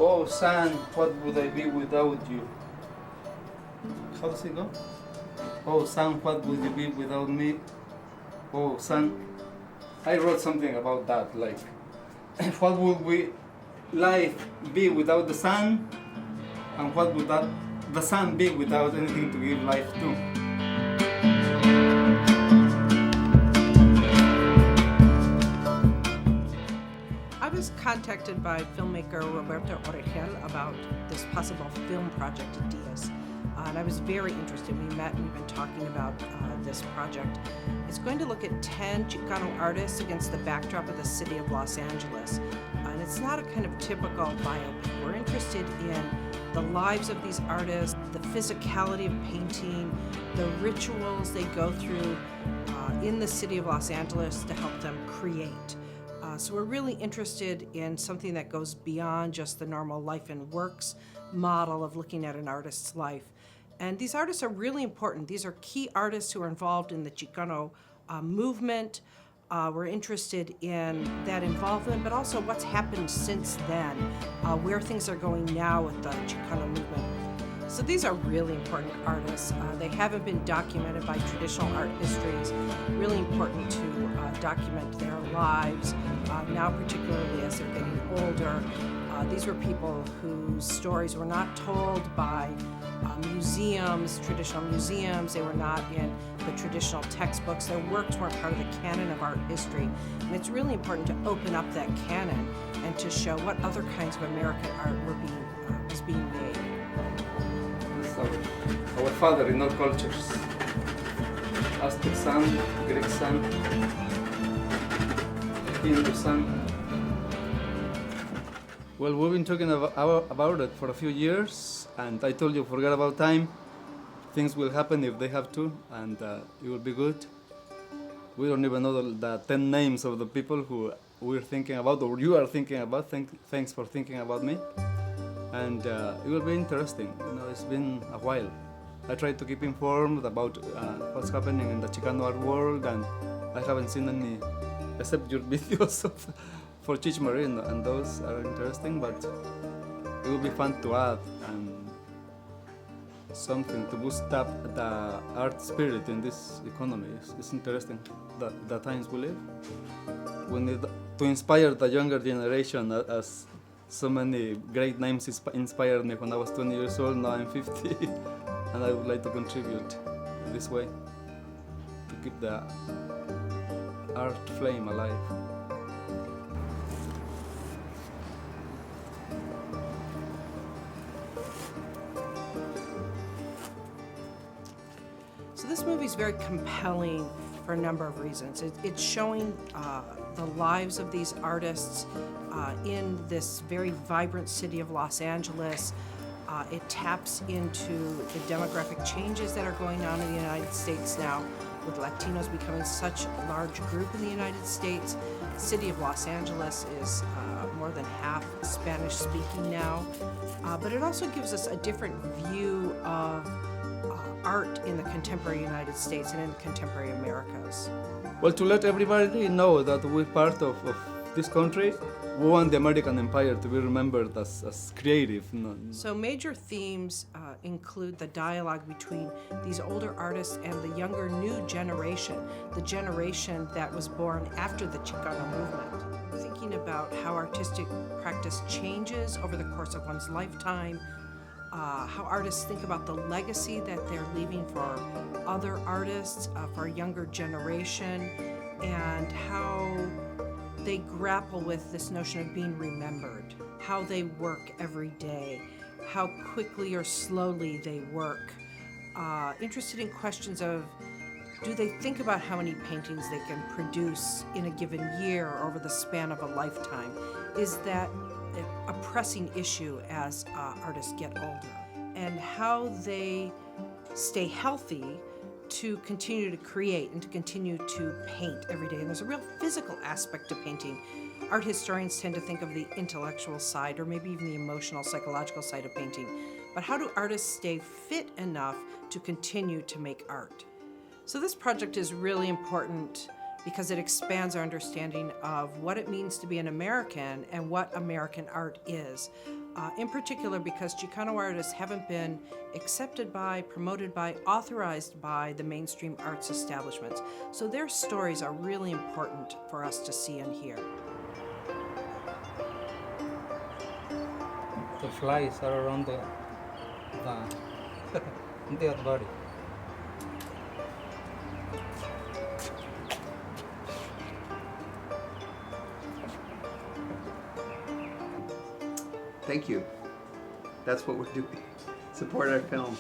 Oh, son, what would I be without you? How does it go? Oh, son, what would you be without me? Oh, son. I wrote something about that, like, what would life be without the sun? And what would the sun be without anything to give life to? I was contacted by filmmaker Roberto Oregel about this possible film project at DIEZ. And I was very interested. We met and we've been talking about this project. It's going to look at 10 Chicano artists against the backdrop of the city of Los Angeles. And it's not a kind of typical biopic. We're interested in the lives of these artists, the physicality of painting, the rituals they go through in the city of Los Angeles to help them create. So we're really interested in something that goes beyond just the normal life and works model of looking at an artist's life. And these artists are really important. These are key artists who are involved in the Chicano movement. We're interested in that involvement, but also what's happened since then, where things are going now with the Chicano movement. So these are really important artists. They haven't been documented by traditional art histories. Really important to document their lives, now particularly as they're getting older. These were people whose stories were not told by museums, traditional museums. They were not in the traditional textbooks. Their works weren't part of the canon of art history. And it's really important to open up that canon and to show what other kinds of American art was being made. Our father in all cultures. Aztec sun, Greek sun, Hindu sun. Well, we've been talking about it for a few years, and I told you, forget about time. Things will happen if they have to, and it will be good. We don't even know the 10 names of the people who we're thinking about, or you are thinking about. Thanks for thinking about me. And it will be interesting. You know, it's been a while. I try to keep informed about what's happening in the Chicano art world, and I haven't seen any, except your videos for Chich Marine, and those are interesting, but it will be fun to add and something to boost up the art spirit in this economy. It's interesting, the times we live. We need to inspire the younger generation, as so many great names inspired me when I was 20 years old. Now I'm 50, and I would like to contribute this way to keep the art flame alive. So this movie is very compelling for a number of reasons. It's showing the lives of these artists in this very vibrant city of Los Angeles. It taps into the demographic changes that are going on in the United States now, with Latinos becoming such a large group in the United States. The city of Los Angeles is more than half Spanish-speaking now. But it also gives us a different view of art in the contemporary United States and in the contemporary Americas. Well, to let everybody know that we're part of this country, we want the American empire to be remembered as creative. So major themes include the dialogue between these older artists and the younger new generation, the generation that was born after the Chicano movement. Thinking about how artistic practice changes over the course of one's lifetime, how artists think about the legacy that they're leaving for other artists, for a younger generation, and how they grapple with this notion of being remembered, how they work every day, how quickly or slowly they work. Interested in questions of, do they think about how many paintings they can produce in a given year or over the span of a lifetime? Is that a pressing issue as artists get older? And how they stay healthy to continue to create and to continue to paint every day. And there's a real physical aspect to painting. Art historians tend to think of the intellectual side, or maybe even the emotional, psychological side of painting. But how do artists stay fit enough to continue to make art? So this project is really important because it expands our understanding of what it means to be an American and what American art is. In particular, because Chicano artists haven't been accepted by, promoted by, authorized by the mainstream arts establishments. So their stories are really important for us to see and hear. The flies are around the their body. Thank you. That's what we're doing. Support our film.